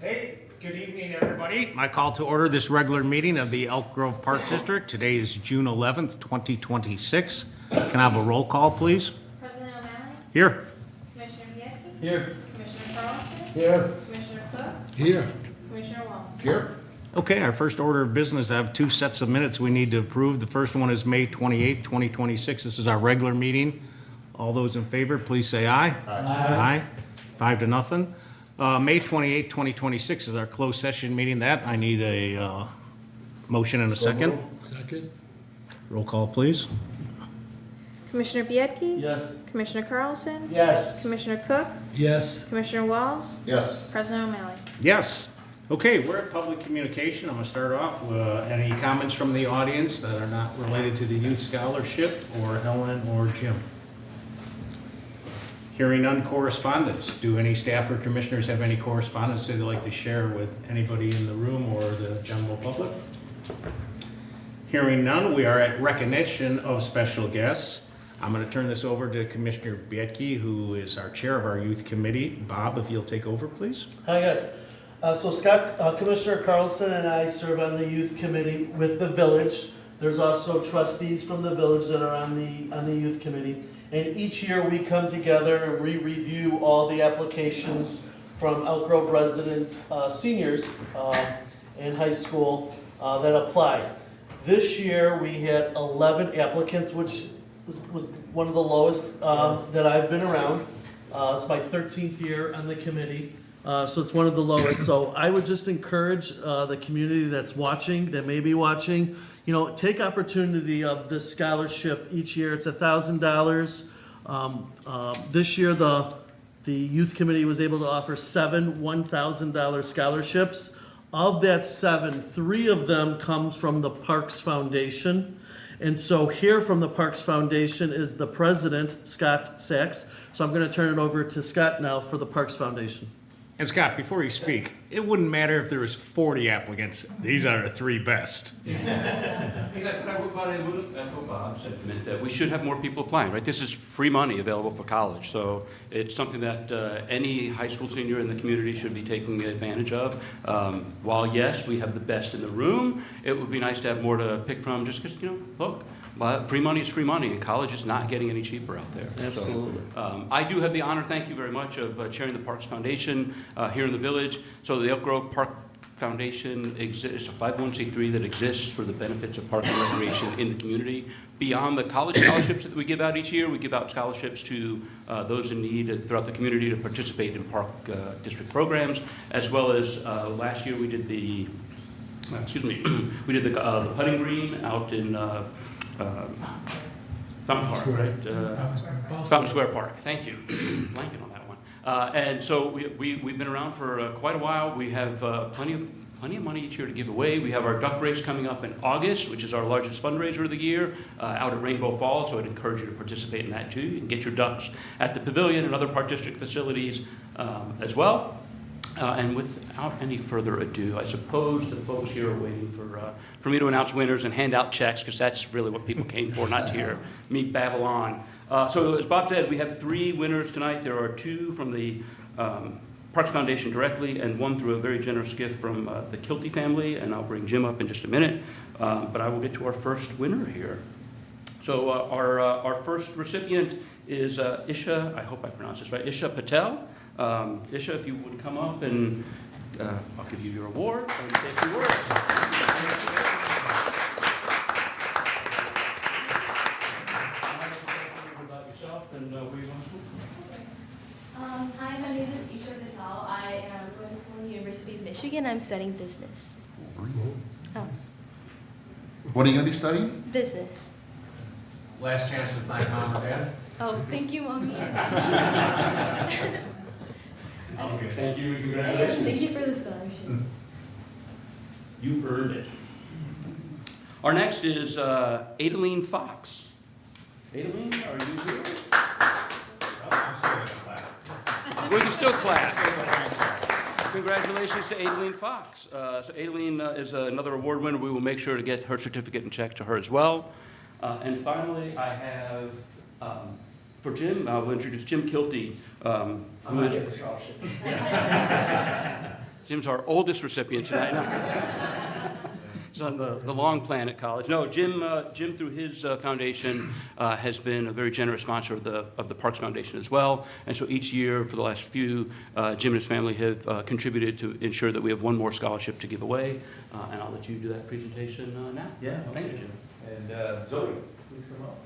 Hey, good evening, everybody. My call to order this regular meeting of the Elk Grove Park District. Today is June 11th, 2026. Can I have a roll call, please? President O'Malley? Here. Commissioner Pietki? Here. Commissioner Carlson? Here. Commissioner Cook? Here. Commissioner Walls? Here. Okay, our first order of business, I have two sets of minutes we need to approve. The first one is May 28th, 2026. This is our regular meeting. All those in favor, please say aye. Aye. 5-0. May 28th, 2026 is our closed session meeting. That I need a motion and a second. Second. Roll call, please. Commissioner Pietki? Yes. Commissioner Carlson? Yes. Commissioner Cook? Yes. Commissioner Walls? Yes. President O'Malley? Yes. Okay, we're at public communication. I'm going to start off with any comments from the audience that are not related to the youth scholarship or Ellen or Jim. Hearing none, correspondence. Do any staff or commissioners have any correspondence they'd like to share with anybody in the room or the general public? Hearing none, we are at recognition of special guests. I'm going to turn this over to Commissioner Bietke, who is our chair of our youth committee. Bob, if you'll take over, please. Hi, yes. So Scott, Commissioner Carlson and I serve on the youth committee with the village. There's also trustees from the village that are on the youth committee. And each year we come together and we review all the applications from Elk Grove residents, seniors in high school that applied. This year we had 11 applicants, which was one of the lowest that I've been around. It's my 13th year on the committee. So it's one of the lowest. So I would just encourage the community that's watching, that may be watching, take opportunity of this scholarship each year. It's $1,000. This year, the youth committee was able to offer 7 $1,000 scholarships. Of that 7, 3 of them comes from the Parks Foundation. And so here from the Parks Foundation is the president, Scott Sachs. So I'm going to turn it over to Scott now for the Parks Foundation. And Scott, before you speak, it wouldn't matter if there was 40 applicants. These are the 3 best. Exactly. But I would echo Bob's sentiment that we should have more people applying, right? This is free money available for college, so it's something that any high school senior in the community should be taking advantage of. While yes, we have the best in the room, it would be nice to have more to pick from. Just because, look. But free money is free money, and college is not getting any cheaper out there. Absolutely. So, I do have the honor, thank you very much, of chairing the Parks Foundation here in the village. So the Elk Grove Park Foundation exists, a 501c3 that exists for the benefits of park and recreation in the community. Beyond the college scholarships that we give out each year, we give out scholarships to those in need throughout the community to participate in park district programs, as well as last year we did the, we did the putting green out in Fountain Park, right? Fountain Square Park. Thank you. Blanking on that one. And so we've been around for quite a while. We have plenty of money each year to give away. We have our duck race coming up in August, which is our largest fundraiser of the year, out at Rainbow Falls. So I'd encourage you to participate in that too. You can get your ducks at the pavilion and other park district facilities as well. And without any further ado, I suppose the folks here are waiting for me to announce winners and hand out checks, because that's really what people came for, not to hear me babble on. So as Bob said, we have 3 winners tonight. There are 2 from the Parks Foundation directly, and 1 through a very generous gift from the Kilty family, and I'll bring Jim up in just a minute. But I will get to our first winner here. So our first recipient is Isha, I hope I pronounced this right, Isha Patel. Isha, if you would come up, and I'll give you your award and say a few words. About yourself and where you want to school. Hi, my name is Isha Patel. I am going to school in the University of Michigan. I'm studying business. Oh, What are you going to be studying? business. Last chance to thank Mom or Dad. Oh, thank you, Mommy. Okay, thank you, congratulations. Thank you for the scholarship. You earned it. Our next is Adeline Fox. Adeline, are you here? I'm still going to clap. We can still clap. Congratulations to Adeline Fox. So Adeline is another award winner. We will make sure to get her certificate and check to her as well. And finally, I have, for Jim, I'll introduce Jim Kilty. I'm not getting the scholarship. Jim's our oldest recipient tonight. No. He's on the long plan at college. No, Jim through his foundation has been a very generous sponsor of the Parks Foundation as well. And so each year for the last few, Jim and his family have contributed to ensure that we have one more scholarship to give away. And I'll let you do that presentation now. Yeah. Thank you, Jim. And Zoe, please come up.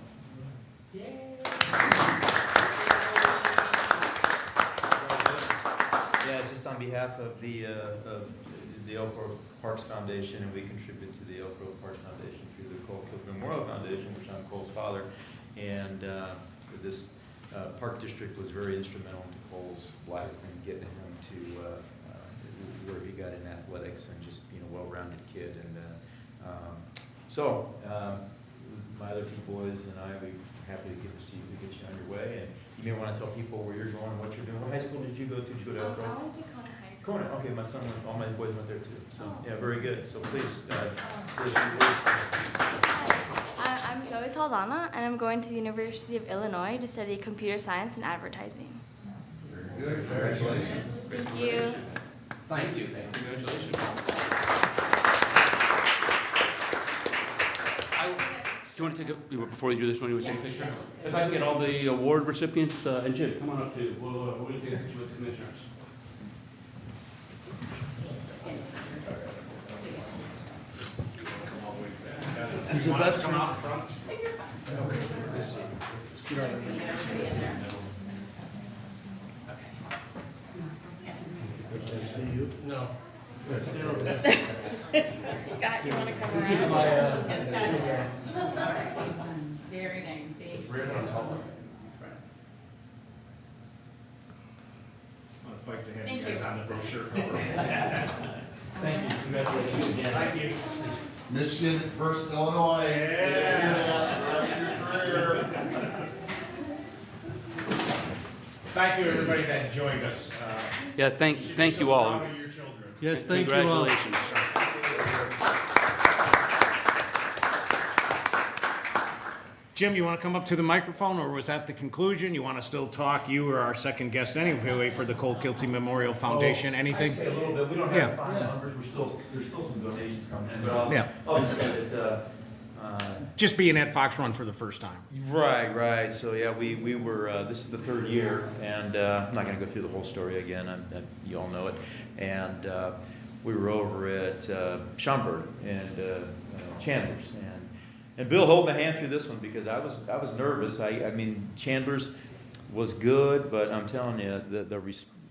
Yeah, just on behalf of the Elk Grove Parks Foundation, and we contribute to the Elk Grove Parks Foundation through the Cole Cook Memorial Foundation, which I'm Cole's father. And this park district was very instrumental to Cole's life and getting him to where he got in athletics and just being a well-rounded kid. And so my other two boys and I, we're happy to give this to you to get you on your way. And you may want to tell people where you're going and what you're doing. What high school did you go to? Did you go to Elk Grove? I went to Kona High School. Kona, okay, my son went, all my boys went there too. So, Oh. yeah, very good. So please, I'm Zoe Saldana, and I'm going to the University of Illinois to study computer science and advertising. Very good. Congratulations. Thank you. Thank you. Congratulations. Do you want to take a, before you do this one, you want to take a picture? If I can get all the award recipients, and Jim, come on up too. We're going to take a picture with the commissioners. He's the best. See you? No. Stand over there. Scott, you want to come around? Very nice, Dave. Thank you. Thank you. Congratulations again. Thank you. Michigan versus Illinois. Yeah. The rest of your career. Thank you, everybody that joined us. Yeah, thank you all. Proud of your children. Yes, thank you all. Congratulations. Jim, you want to come up to the microphone, or was that the conclusion? You want to still talk? You were our second guest anyway for the Cole Kilty Memorial Foundation. Anything? I'd say a little bit. We don't Yeah. have final numbers. There's still some donations coming in, but Yeah. I'll just say that, Just being at Fox Run for the first time. Right. So yeah, we were, this is the third year, and I'm not gonna go through the whole story again. You all know it. And we were over at Schaumburg and Chandler's, and Bill held my hand through this one because I was nervous. I mean, Chandler's was good, but I'm telling you,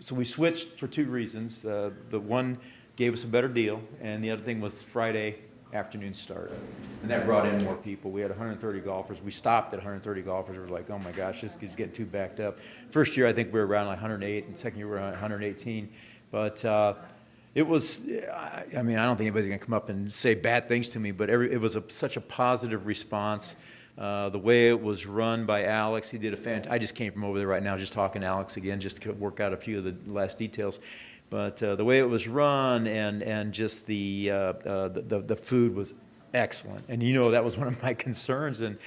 so we switched for two reasons. The one gave us a better deal, and the other thing was Friday afternoon start. And that brought in more people. We had 130 golfers. We stopped at 130 golfers. We were like, oh my gosh, this is getting too backed up. First year, I think we were around like 108, and second year, we were around 118. But it was, I mean, I don't think anybody's going to come up and say bad things to me, but it was such a positive response. The way it was run by Alex, he did a fantastic. I just came from over there right now, just talking to Alex again, just to work out a few of the last details. But the way it was run and just the food was excellent. And you know that was one of my concerns. And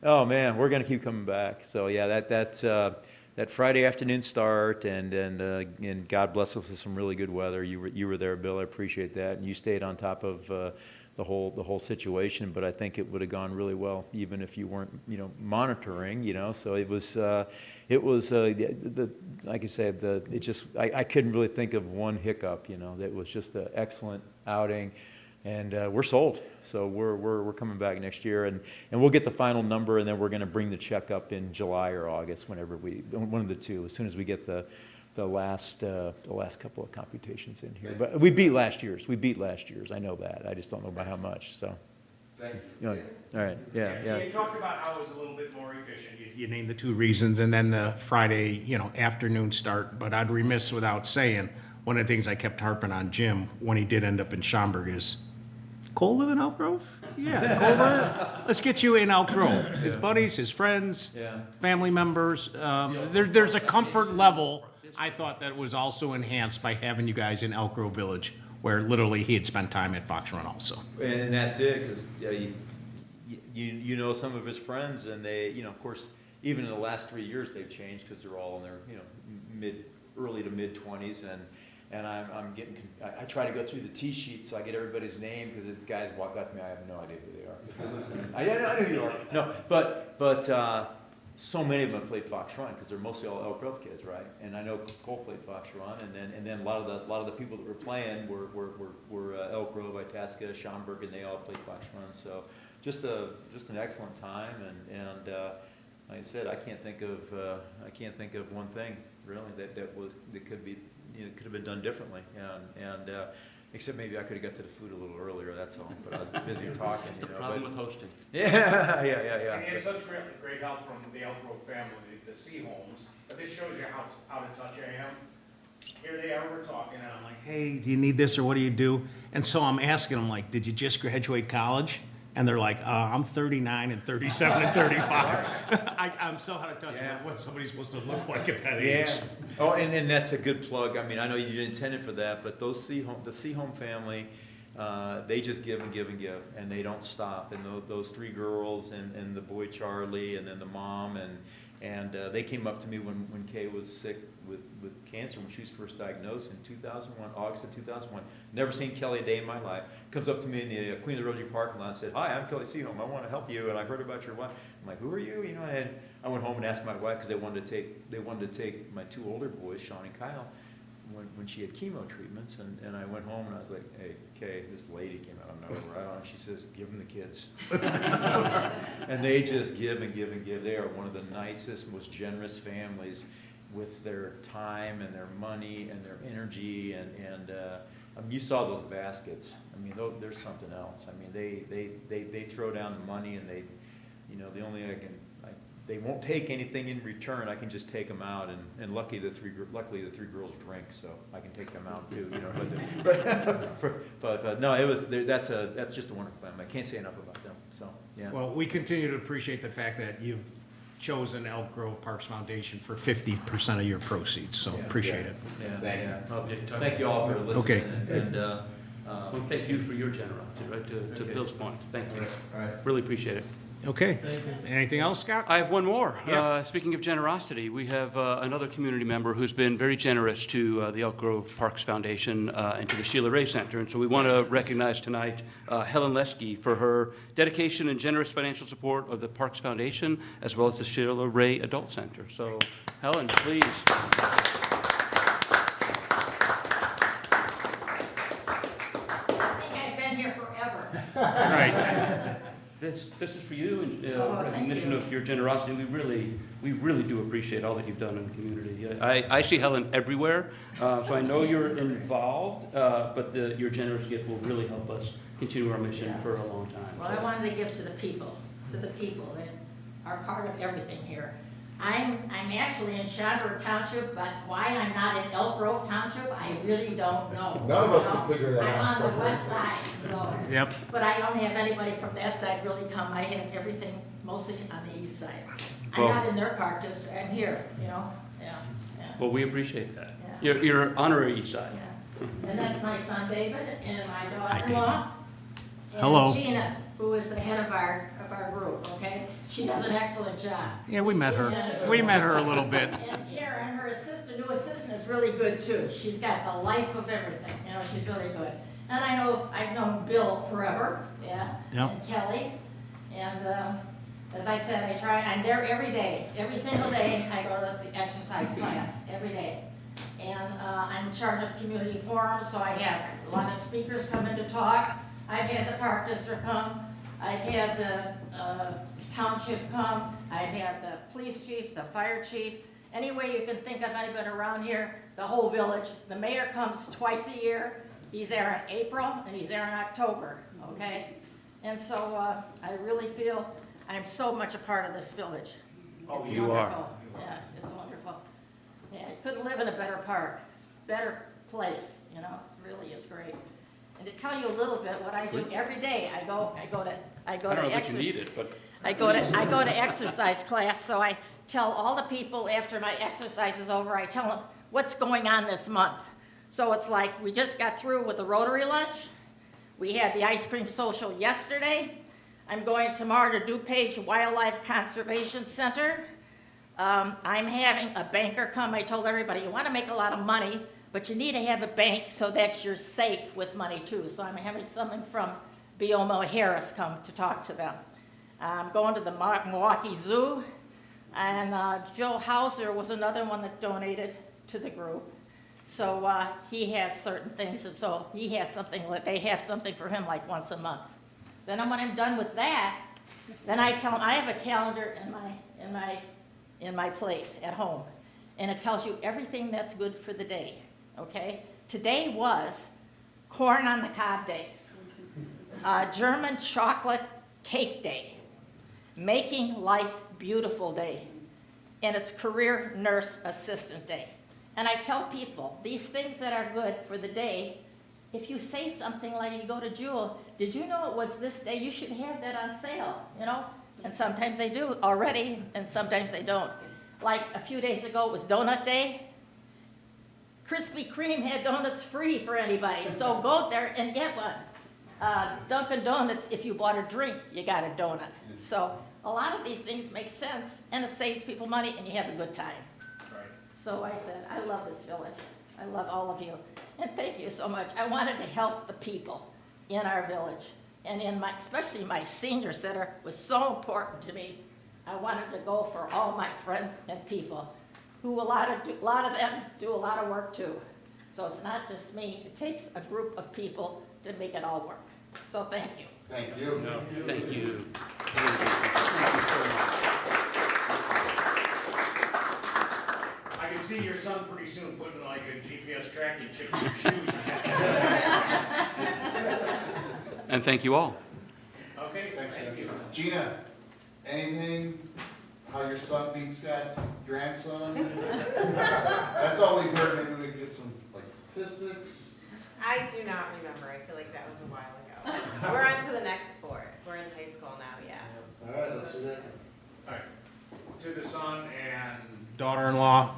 oh man, we're going to keep coming back. So yeah, that Friday afternoon start and God bless us with some really good weather. You were there, Bill. I appreciate that, and you stayed on top of the whole situation. But I think it would have gone really well even if you weren't monitoring. So it was like I said, I couldn't really think of one hiccup. That was just an excellent outing. And we're sold, so we're coming back next year, and we'll get the final number, and then we're going to bring the check up in July or August, one of the two, as soon as we get the last couple of computations in here. But we beat last year's. I know that. I just don't know by how much. So. Thank you. All right. Yeah. You talked about how it was a little bit more efficient. You named the two reasons, and then the Friday, afternoon start. But I'd remiss without saying, one of the things I kept harping on Jim when he did end up in Schaumburg is, Cole live in Elk Grove? Yeah, Cole live. Let's get you in Elk Grove. His buddies, his friends, family members. There's a comfort level. I thought that was also enhanced by having you guys in Elk Grove Village, where literally he had spent time at Fox Run also. And that's it, because you know some of his friends, and they, of course, even in the last 3 years they've changed because they're all in their early to mid 20s, and I'm getting, I try to go through the T sheet so I get everybody's name, because the guys walk up to me, I have no idea who they are. I know who you are. No, but so many of them played Fox Run, because they're mostly all Elk Grove kids, right? And I know Cole played Fox Run, and then a lot of the people that were playing were Elk Grove, Itasca, Schaumburg, and they all played Fox Run. So just an excellent time, and like I said, I can't think of one thing really that could be, could have been done differently, and except maybe I could have got to the food a little earlier. That's all. But I was busy talking. The problem with hosting. Yeah. And he had such great help from the Elk Grove family, the Seaholms, but this shows you how to touch I am. Here they are, we're talking, and I'm like, Hey, do you need this or what do you do? And so I'm asking them like, did you just graduate college? And they're like, I'm 39 and 37 and 35. I'm so out of touch with what somebody's supposed to look like at that age. Yeah. Oh, and that's a good plug. I mean, I know you didn't intend it for that, but the Seaholm family, they just give and give and give, and they don't stop. And those three girls and the boy Charlie, and then the mom, and they came up to me when Kay was sick with cancer when she was first diagnosed in 2001, August of 2001. Never seen Kelly a day in my life. Comes up to me in the Queen of the Rosary parking lot and said, "Hi, I'm Kelly Seaholm. I want to help you, and I heard about your wife." I'm like, "Who are you?" And I went home and asked my wife, because they wanted to take my two older boys, Sean and Kyle, when she had chemo treatments, and I went home and I was like, "Hey, Kay, this lady came out of nowhere." She says, "Give them the kids." And they just give and give and give. They are one of the nicest, most generous families with their time and their money and their energy, and I mean, you saw those baskets. I mean, there's something else. I mean, they throw down the money, and they, the only they won't take anything in return. I can just take them out, and luckily the three girls drink, so I can take them out too. But no, that's just a wonderful family. I can't say enough about them. So yeah. Well, we continue to appreciate the fact that you've chosen Elk Grove Parks Foundation for 50% of your proceeds, so appreciate it. Yeah. Well, thank you all for listening. Okay. And Well, thank you for your generosity, right, to Bill's point. Thank you. all right. Really appreciate it. Okay. Anything else, Scott? I have one more. Yeah. Speaking of generosity, we have another community member who's been very generous to the Elk Grove Parks Foundation and to the Sheila Ray Center. And so we want to recognize tonight Helen Lesky for her dedication and generous financial support of the Parks Foundation, as well as the Sheila Ray Adult Center. So, Helen, please. I think I've been here forever. Right. This is for you in thank recognition you. of your generosity. We really do appreciate all that you've done in the community. I see Helen everywhere, so I know you're involved, but your generous gift will really help us continue our mission for a long time. Well, I wanted to give to the people that are part of everything here. I'm actually in Schaumburg Township, but why I'm not in Elk Grove Township, I really don't know. None of us can figure that out. I'm on the west side, so. Yep. But I don't have anybody from that side really come. I have everything mostly on the east side. I'm Well- not in their park district, I'm here, yeah. Well, we appreciate that. Yeah. You're honorary East Side. Yeah. And that's my son David and my daughter-in-law. Hello. And Gina, who is the head of our group, okay? She does an excellent job. Yeah, we met her. We met her a little bit. And Karen, her new assistant, is really good too. She's got the life of everything, she's really good. And I've known Bill forever, yeah. Yep. And Kelly. And as I said, I'm there every day. Every single day, I go to the exercise class, every day. And I'm in charge of community forums, so I have a lot of speakers come in to talk. I've had the park district come. I've had the township come. I've had the police chief, the fire chief. Any way you can think of anybody around here, the whole village. The mayor comes twice a year. He's there in April and he's there in October, okay? And so I really feel I'm so much a part of this village. Oh, It's you wonderful. are. Yeah, it's wonderful. Yeah, I couldn't live in a better park, better place, it really is great. And to tell you a little bit, what I do every day, I go I to don't know that you need exercise. it, but I go to exercise class, so I tell all the people after my exercise is over, I tell them what's going on this month. So it's like, we just got through with the Rotary lunch. We had the ice cream social yesterday. I'm going tomorrow to DuPage Wildlife Conservation Center. I'm having a banker come. I told everybody, you want to make a lot of money, but you need to have a bank so that you're safe with money too. So I'm having someone from BMO Harris come to talk to them. I'm going to the Milwaukee Zoo, and Joe Hauser was another one that donated to the group. So he has certain things, and so he has something, they have something for him like once a month. Then when I'm done with that, then I tell him, I have a calendar in my place at home, and it tells you everything that's good for the day, okay? Today was corn on the cob day, German chocolate cake day, making life beautiful day, and it's career nurse assistant day. And I tell people, these things that are good for the day, if you say something like you go to Jewel, did you know it was this day? You should have that on sale, you know? And sometimes they do already, and sometimes they don't. Like a few days ago, it was Donut Day. Krispy Kreme had donuts free for anybody, so go there and get one. Dunkin' Donuts, if you bought a drink, you got a donut. So a lot of these things make sense, and it saves people money, and you have a good time. So I said, I love this village. I love all of you. And thank you so much. I wanted to help the people in our village. And especially my senior center was so important to me. I wanted to go for all my friends and people, who a lot of them do a lot of work too. So it's not just me. It takes a group of people to make it all work. So thank you. Thank you. Thank you. I can see your son pretty soon putting like a GPS tracking chip in your shoes or something. And thank you all. Okay, thank you. Gina, anything, how your son beat Scott's grandson? That's all we've heard, maybe we can get some, like, statistics. I do not remember. I feel like that was a while ago. We're on to the next sport. We're in high school now, yeah. All right, let's do that. All right, to the son and Daughter-in-law,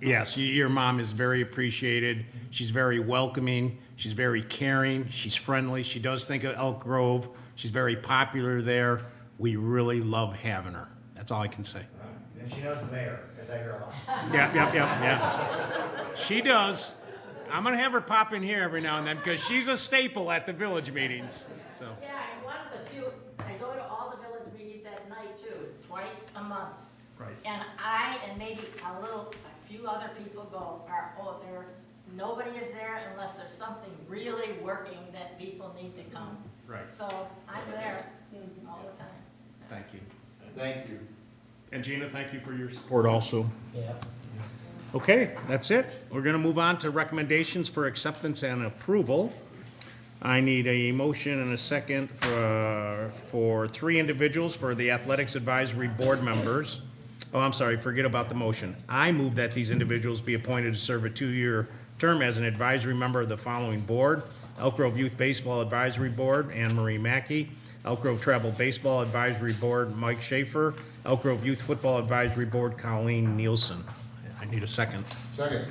yes, your mom is very appreciated. She's very welcoming. She's very caring. She's friendly. She does think of Elk Grove. She's very popular there. We really love having her. That's all I can say. And she knows the mayor, because I hear a lot. Yeah. She does. I'm gonna have her pop in here every now and then because she's a staple at the village meetings, so. Yeah, I'm one of the few, I go to all the village meetings at night too, twice a month. Right. And maybe a few other people go, nobody is there unless there's something really working that people need to come. Right. So I'm there all the time. Thank you. Thank you. And Gina, thank you for your support also. Yeah. Okay, that's it. We're gonna move on to recommendations for acceptance and approval. I need a motion and a second for 3 individuals for the Athletics Advisory Board members. Oh, I'm sorry, forget about the motion. I move that these individuals be appointed to serve a 2-year term as an advisory member of the following board: Elk Grove Youth Baseball Advisory Board, Anne Marie Mackey; Elk Grove Travel Baseball Advisory Board, Mike Schaefer; Elk Grove Youth Football Advisory Board, Colleen Nielsen. I need a second. Second.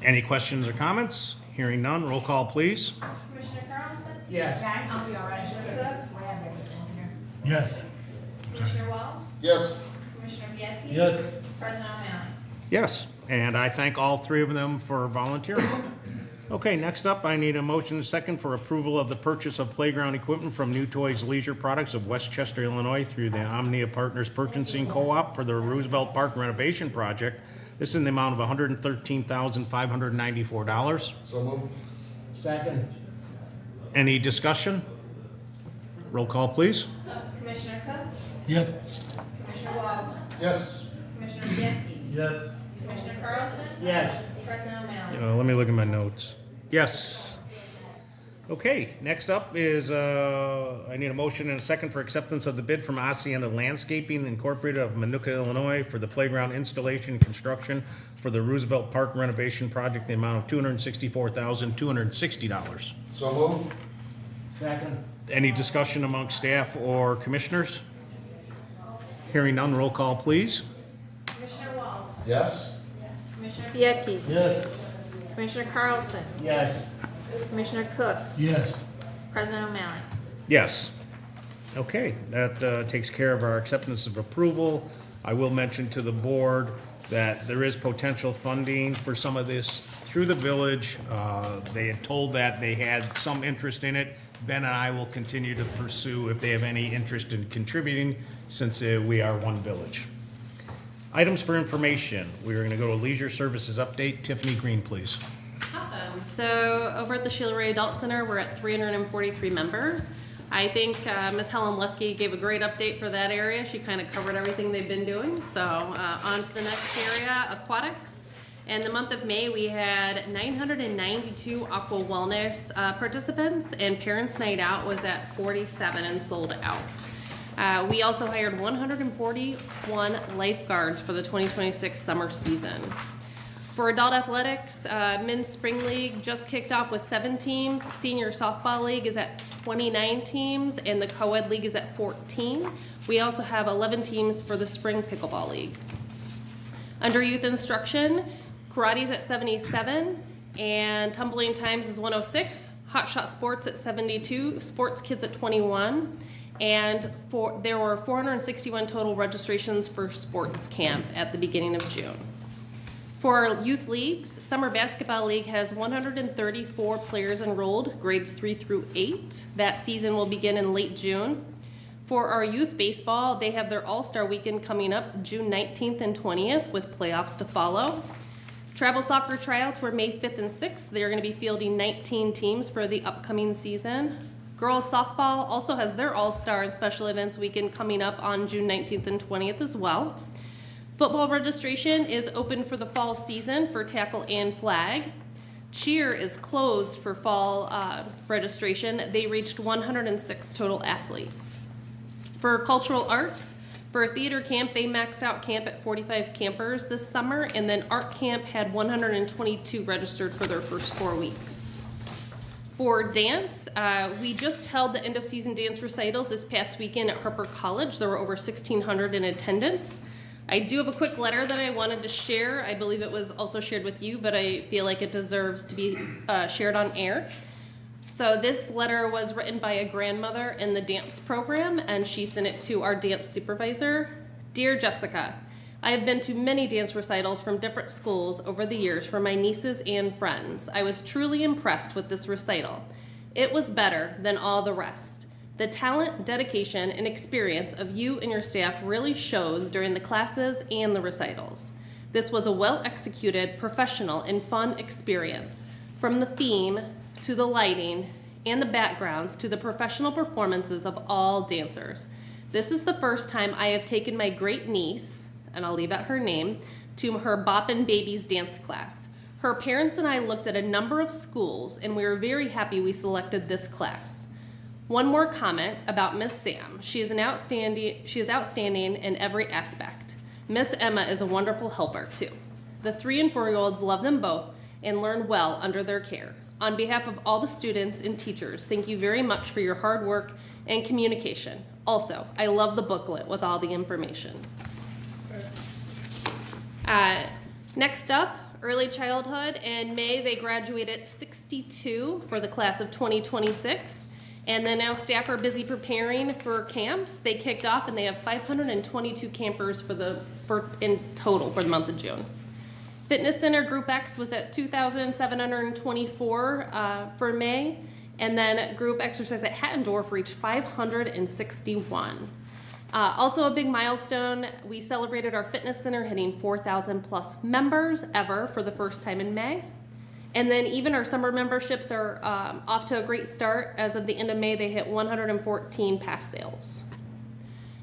Any questions or comments? Hearing none, roll call, please. Commissioner Carlson? Yes. I'll be all right. Commissioner We have everything here. Yes. Cook? Commissioner Walls? Yes. Commissioner Bianchi? Yes. President O'Malley? Yes, and I thank all 3 of them for volunteering. Okay, next up, I need a motion and a second for approval of the purchase of playground equipment from New Toys Leisure Products of Westchester, Illinois through the Omnia Partners Purchasing Co-op for the Roosevelt Park renovation project. This is in the amount of $113,594. So moved. Second. Any discussion? Roll call, please. Commissioner Cook? Yep. Commissioner Walls? Yes. Commissioner Bianchi? Yes. Commissioner Carlson? Yes. President O'Malley? Let me look at my notes. Yes. Okay, next up is, I need a motion and a second for acceptance of the bid from Hacienda Landscaping Incorporated of Manuka, Illinois for the playground installation and construction for the Roosevelt Park renovation project in the amount of $264,260. So moved. Second. Any discussion among staff or commissioners? Hearing none, roll call, please. Commissioner Walls? Yes. Commissioner Bianchi? Yes. Commissioner Carlson? Yes. Commissioner Cook? Yes. President O'Malley? Yes. Okay, that takes care of our acceptance of approval. I will mention to the board that there is potential funding for some of this through the village. They had told that they had some interest in it. Ben and I will continue to pursue if they have any interest in contributing, since we are one village. Items for information. We're going to go to Leisure Services Update. Tiffany Green, please. Awesome. So over at the Sheila Ray Adult Center, we're at 343 members. I think Ms. Helen Lusky gave a great update for that area. She kind of covered everything they've been doing. So on to the next area, aquatics. In the month of May, we had 992 Aqua Wellness participants, and Parents Night Out was at 47 and sold out. We also hired 141 lifeguards for the 2026 summer season. For adult athletics, Men's Spring League just kicked off with 7 teams. Senior Softball League is at 29 teams, and the Co-Ed League is at 14. We also have 11 teams for the Spring Pickleball League. Under youth instruction, karate's at 77, and tumbling times is 106. Hot Shot Sports at 72, Sports Kids at 21, and there were 461 total registrations for sports camp at the beginning of June. For our youth leagues, Summer Basketball League has 134 players enrolled, grades 3 through 8. That season will begin in late June. For our youth baseball, they have their All-Star Weekend coming up June 19th and 20th with playoffs to follow. Travel soccer tryouts were May 5th and 6th. They're going to be fielding 19 teams for the upcoming season. Girls softball also has their All-Star and Special Events Weekend coming up on June 19th and 20th as well. Football registration is open for the fall season for tackle and flag. Cheer is closed for fall registration. They reached 106 total athletes. For cultural arts, for theater camp, they maxed out camp at 45 campers this summer, and then art camp had 122 registered for their first 4 weeks. For dance, we just held the end of season dance recitals this past weekend at Harper College. There were over 1,600 in attendance. I do have a quick letter that I wanted to share. I believe it was also shared with you, but I feel like it deserves to be shared on air. So this letter was written by a grandmother in the dance program, and she sent it to our dance supervisor. Dear Jessica, I have been to many dance recitals from different schools over the years for my nieces and friends. I was truly impressed with this recital. It was better than all the rest. The talent, dedication, and experience of you and your staff really shows during the classes and the recitals. This was a well-executed, professional, and fun experience. From the theme to the lighting and the backgrounds to the professional performances of all dancers. This is the first time I have taken my great niece, and I'll leave out her name, to her Boppin' Babies dance class. Her parents and I looked at a number of schools, and we were very happy we selected this class. One more comment about Miss Sam. She is outstanding in every aspect. Miss Emma is a wonderful helper too. The 3 and 4-year-olds love them both and learn well under their care. On behalf of all the students and teachers, thank you very much for your hard work and communication. Also, I love the booklet with all the information. Next up, early childhood. In May, they graduated 62 for the class of 2026. And then now staff are busy preparing for camps. They kicked off and they have 522 campers in total for the month of June. Fitness Center Group X was at 2,724 for May, and then Group Exercise at Hattendorf reached 561. Also a big milestone, we celebrated our fitness center hitting 4,000 plus members ever for the first time in May. And then even our summer memberships are off to a great start. As of the end of May, they hit 114 pass sales.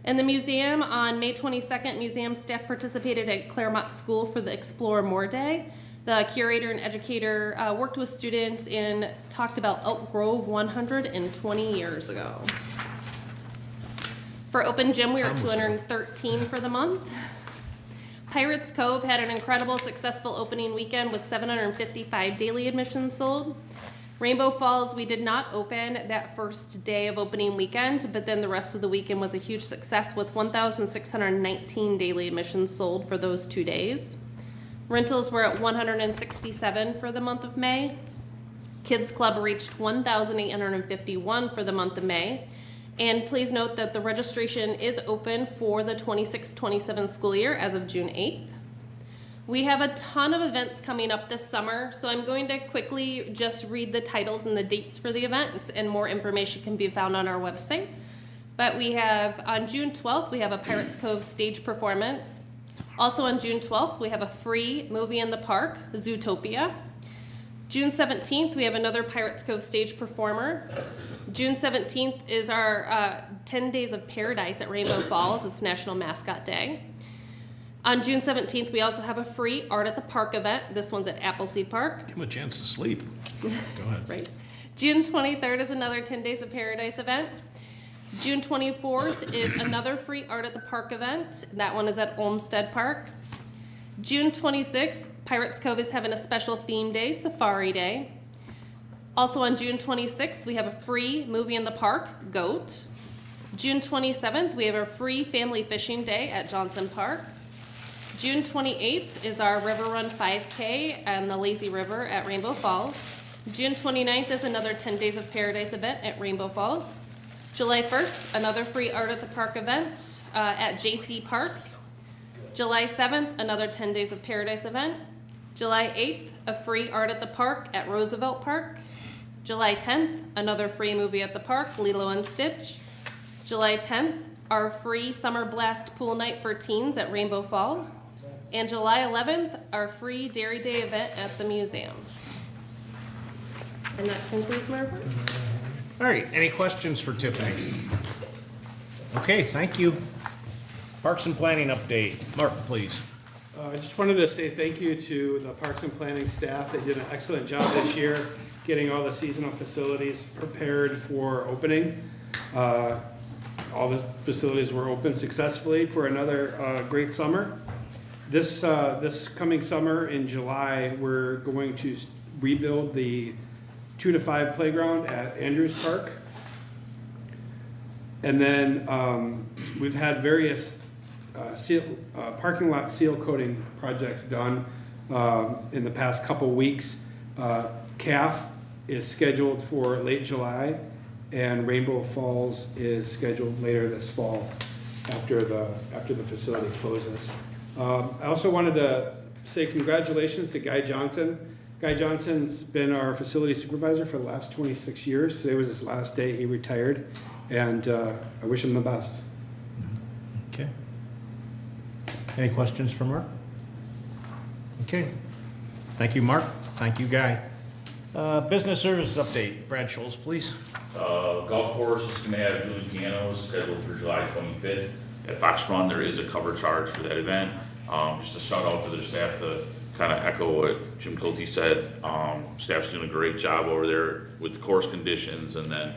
In the museum, on May 22nd, museum staff participated at Claremont School for the Explore More Day. The curator and educator worked with students and talked about Elk Grove 120 years ago. For Open Gym, we were at 213 for the month. Pirates Cove had an incredible, successful opening weekend with 755 daily admissions sold. Rainbow Falls, we did not open that first day of opening weekend, but then the rest of the weekend was a huge success with 1,619 daily admissions sold for those 2 days. Rentals were at 167 for the month of May. Kids Club reached 1,851 for the month of May. And please note that the registration is open for the 26-27 school year as of June 8th. We have a ton of events coming up this summer, so I'm going to quickly just read the titles and the dates for the events, and more information can be found on our website. But we have, on June 12th, we have a Pirates Cove stage performance. Also on June 12th, we have a free movie in the park, Zootopia. June 17th, we have another Pirates Cove stage performer. June 17th is our 10 Days of Paradise at Rainbow Falls. It's National Mascot Day. On June 17th, we also have a free Art at the Park event. This one's at Appleseed Park. Give him a chance to sleep. Go ahead. Right. June 23rd is another 10 Days of Paradise event. June 24th is another free Art at the Park event. That one is at Olmsted Park. June 26th, Pirates Cove is having a special theme day, Safari Day. Also on June 26th, we have a free movie in the park, Goat. June 27th, we have a free family fishing day at Johnson Park. June 28th is our River Run 5K on the Lazy River at Rainbow Falls. June 29th is another 10 Days of Paradise event at Rainbow Falls. July 1st, another free Art at the Park event at JC Park. July 7th, another 10 Days of Paradise event. July 8th, a free Art at the Park at Roosevelt Park. July 10th, another free movie at the park, Lilo and Stitch. July 10th, our free Summer Blast pool night for teens at Rainbow Falls. And July 11th, our free Dairy Day event at the museum. And that concludes my report. All right, any questions for Tiffany? Okay, thank you. Parks and Planning update. Mark, please. I just wanted to say thank you to the Parks and Planning staff. They did an excellent job this year getting all the seasonal facilities prepared for opening. All the facilities were open successfully for another great summer. This coming summer in July, we're going to rebuild the 2 to 5 playground at Andrews Park. And then we've had various parking lot seal coating projects done in the past couple weeks. CAF is scheduled for late July, and Rainbow Falls is scheduled later this fall after the facility closes. I also wanted to say congratulations to Guy Johnson. Guy Johnson's been our facility supervisor for the last 26 years. Today was his last day. He retired, and I wish him the best. Okay. Any questions for Mark? Okay. Thank you, Mark. Thank you, Guy. Business services update. Brad Scholes, please. Golf course is going to have Julie Pianos scheduled for July 25th. At Fox Run, there is a cover charge for that event. Just a shout out to their staff to kind of echo what Jim Colte said. Staff's doing a great job over there with the course conditions and then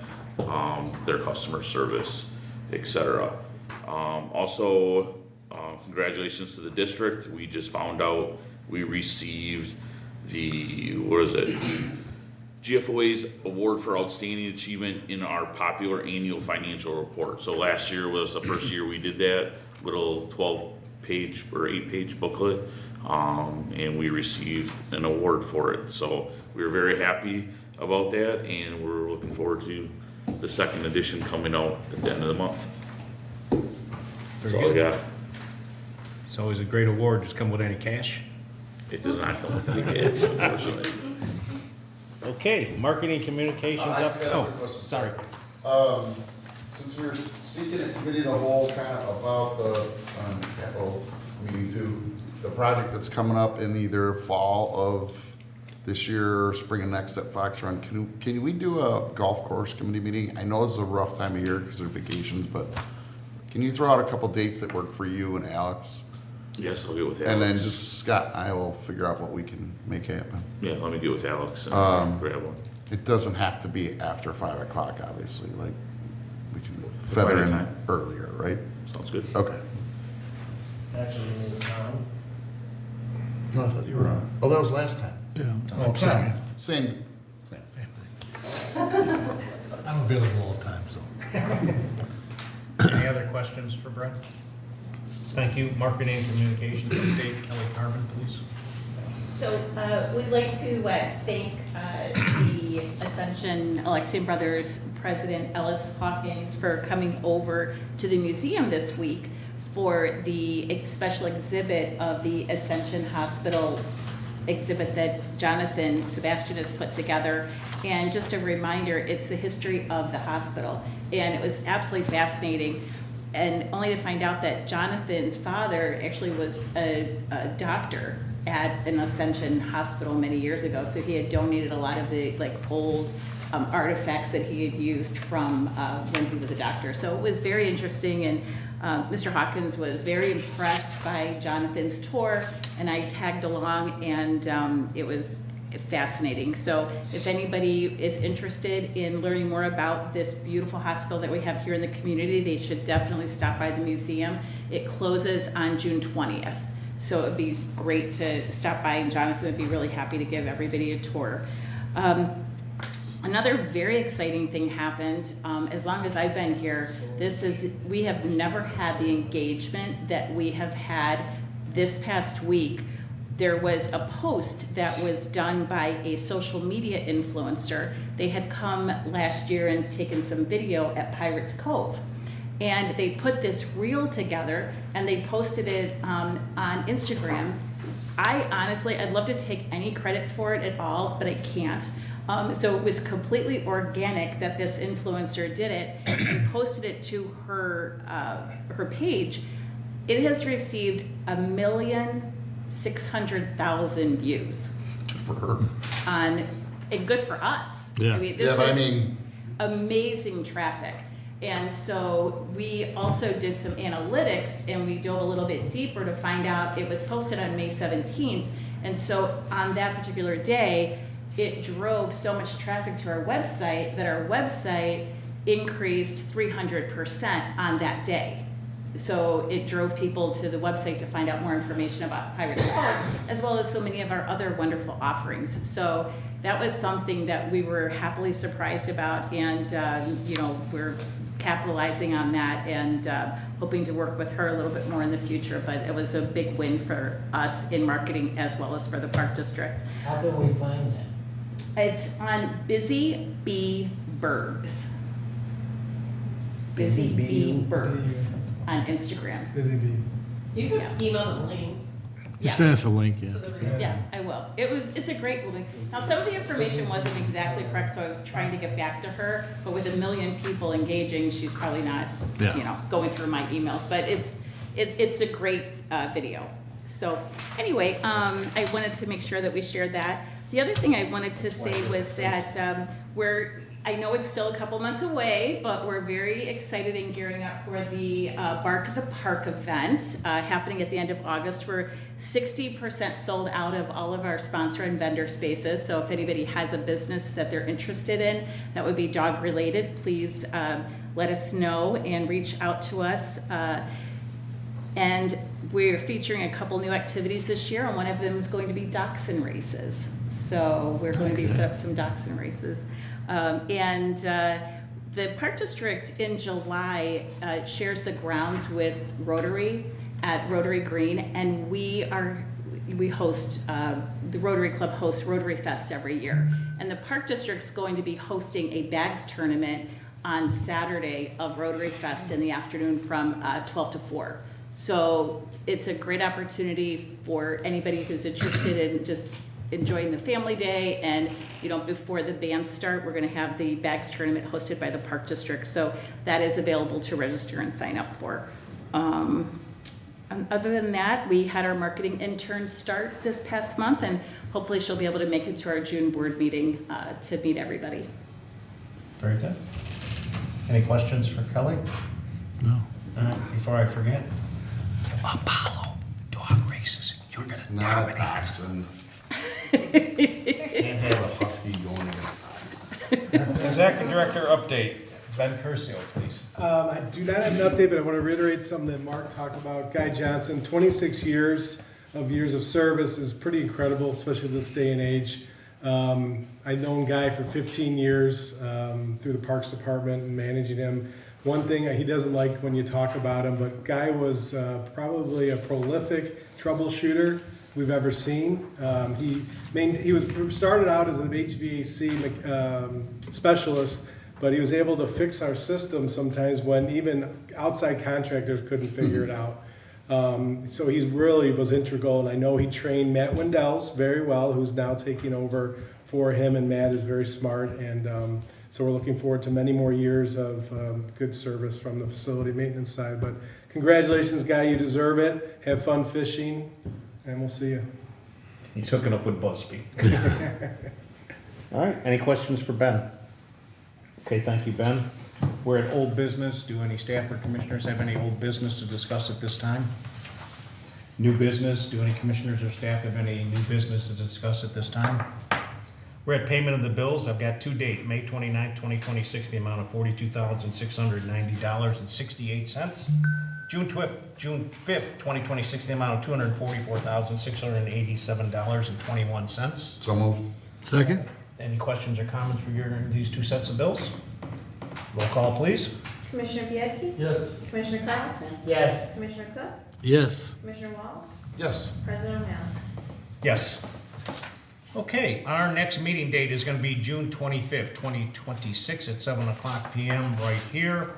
their customer service, etc. Also, congratulations to the district. We just found out we received the, GFOA's award for outstanding achievement in our popular annual financial report. So last year was the first year we did that little 12-page or 8-page booklet, and we received an award for it. So we were very happy about that, and we're looking forward to the second edition coming out at the end of the month. That's all I got. It's always a great award. Does it come with any cash? It does not come with any cash, unfortunately. Okay, marketing communications up. Oh, sorry. Since we were speaking at committee of the whole kind of about the capital meeting too, the project that's coming up in either fall of this year or spring of next at Fox Run, can we do a golf course committee meeting? I know this is a rough time of year because they're vacations, but can you throw out a couple dates that work for you and Alex? Yes, I'll get with Alex. And then just Scott and I will figure out what we can make happen. Yeah, let me get with Alex and grab one. It doesn't have to be after 5 o'clock, obviously, like, we can feather in time. earlier, right? Sounds good. Okay. Actually, you mean the town? No, I thought you were on. Oh, that was last time. Yeah. Oh, sorry. Same. I'm available all the time, so. Any other questions for Brad? Thank you. Marketing and communications update. Kelly Carmen, please. So we'd like to thank the Ascension Alexian Brothers President Ellis Hawkins for coming over to the museum this week for the special exhibit of the Ascension Hospital exhibit that Jonathan Sebastian has put together. And just a reminder, it's the history of the hospital. And it was absolutely fascinating. And only to find out that Jonathan's father actually was a doctor at an Ascension hospital many years ago. So he had donated a lot of the old artifacts that he had used from when he was a doctor. So it was very interesting, and Mr. Hawkins was very impressed by Jonathan's tour, and I tagged along, and it was fascinating. So if anybody is interested in learning more about this beautiful hospital that we have here in the community, they should definitely stop by the museum. It closes on June 20th. So it would be great to stop by, and Jonathan would be really happy to give everybody a tour. Another very exciting thing happened, as long as I've been here, we have never had the engagement that we have had this past week. There was a post that was done by a social media influencer. They had come last year and taken some video at Pirates Cove. And they put this reel together and they posted it on Instagram. I'd love to take any credit for it at all, but I can't. So it was completely organic that this influencer did it and posted it to her page. It has received 1,600,000 views. Good for her. And good for us. Yeah. I mean, this Yeah, but was amazing traffic. And so we also did some analytics, and we dove a little bit deeper to find out it was posted on May 17th. And so on that particular day, it drove so much traffic to our website that our website increased 300% on that day. So it drove people to the website to find out more information about Pirates Cove, as well as so many of our other wonderful offerings. So that was something that we were happily surprised about, and we're capitalizing on that and hoping to work with her a little bit more in the future. But it was a big win for us in marketing as well as for the Park District. How can we find that? It's on Busy Bee Bergs. Busy Bee Bergs on Instagram. Busy bee. You can email the link. Yeah. Send us a link, yeah. Yeah, I will. It's a great link. Now, some of the information wasn't exactly correct, so I was trying to get back to her, but with 1 million people engaging, she's probably not, going through my emails, but it's a great video. So anyway, I wanted to make sure that we shared that. The other thing I wanted to say was that I know it's still a couple months away, but we're very excited and gearing up for the Bark the Park event happening at the end of August. We're 60% sold out of all of our sponsor and vendor spaces. So if anybody has a business that they're interested in that would be dog related, please let us know and reach out to us. And we're featuring a couple new activities this year, and one of them is going to be dachshund races. So we're going to be set up some dachshund races. The Park District in July shares the grounds with Rotary at Rotary Green, and we host, the Rotary Club hosts Rotary Fest every year. And the Park District's going to be hosting a bags tournament on Saturday of Rotary Fest in the afternoon from 12 to 4. So it's a great opportunity for anybody who's interested in just enjoying the family day. And before the bands start, we're going to have the bags tournament hosted by the Park District. So that is available to register and sign up for. And other than that, we had our marketing intern start this past month, and hopefully she'll be able to make it to our June board meeting to meet everybody. Very good. Any questions for Kelly? No. Before I forget. Apollo dog races. You're gonna Not a dachshund. Can't have a husky going against. Executive Director update. Ben Curcio, please. I do not have an update, but I want to reiterate something that Mark talked about. Guy Johnson, 26 years of service is pretty incredible, especially this day and age. I've known Guy for 15 years through the Parks Department and managing him. One thing he doesn't like when you talk about him, but Guy was probably a prolific troubleshooter we've ever seen. He started out as an HVAC specialist but he was able to fix our system sometimes when even outside contractors couldn't figure it out. So he really was integral, and I know he trained Matt Wendells very well, who's now taking over for him, and Matt is very smart, and so we're looking forward to many more years of good service from the facility maintenance side. But congratulations, Guy, you deserve it. Have fun fishing, and we'll see you. He's hooking up with Busby. All right, any questions for Ben? Okay, thank you, Ben. We're at old business. Do any staff or commissioners have any old business to discuss at this time? New business, do any commissioners or staff have any new business to discuss at this time? We're at payment of the bills. I've got two dates, May 29th, 2026, the amount of $42,690.68. June 5th, 2026, the amount of $244,687.21. So moved. Second? Any questions or comments regarding these two sets of bills? Roll call, please. Commissioner Piedki? Yes. Commissioner Carlson? Yes. Commissioner Cook? Yes. Commissioner Walls? Yes. President O'Malley? Yes. Okay, our next meeting date is going to be June 25th, 2026 at 7:00 PM right here.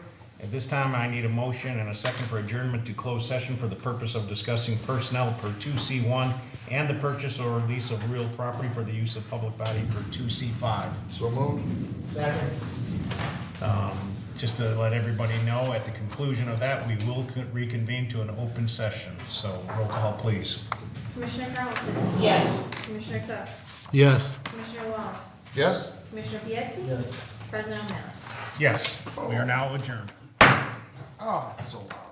At this time, I need a motion and a second for adjournment to closed session for the purpose of discussing personnel per 2C1 and the purchase or lease of real property for the use of public body per 2C5. So moved. Just to let everybody know, at the conclusion of that, we will reconvene to an open session. So roll call, please. Commissioner Carlson? Yes. Commissioner Cook? Yes. Commissioner Walls? Yes. Commissioner Piedki? Yes. President O'Malley? Yes, we are now adjourned. Oh, so loud.